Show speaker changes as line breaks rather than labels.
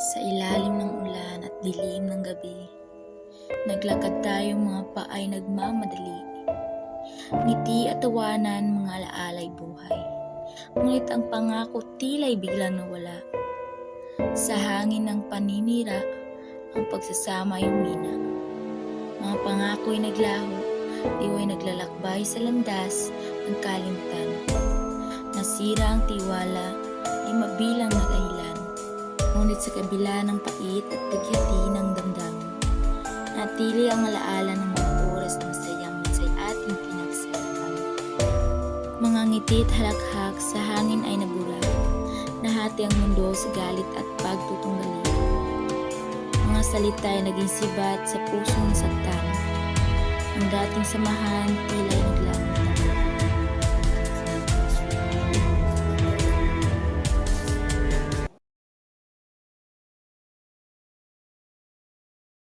Sa ilalim ng ulan at dilim ng gabi, naglakad tayong mga paay nagmamadali. Ngiti at tawanan, mga alaalay buhay. Ngunit ang pangako tila'y biglang nawala. Sa hangin ng paninira, ang pagsasama ay umina. Mga pangako'y naglaho, diwa'y naglalakbay sa landas ng kalimutan. Nasira ang tiwala, di mabilang na dahilan. Ngunit sa kabila ng pait at bighati ng damdamin, natili ang alaala ng mga oras na masayang minsay ating pinagsarapan. Mga ngiti at halakhak sa hangin ay nabura, nahati ang mundo sa galit at pagtutunggali. Mga salita ay naging sibat sa pusong nasaktan. Ang dating samahan tila'y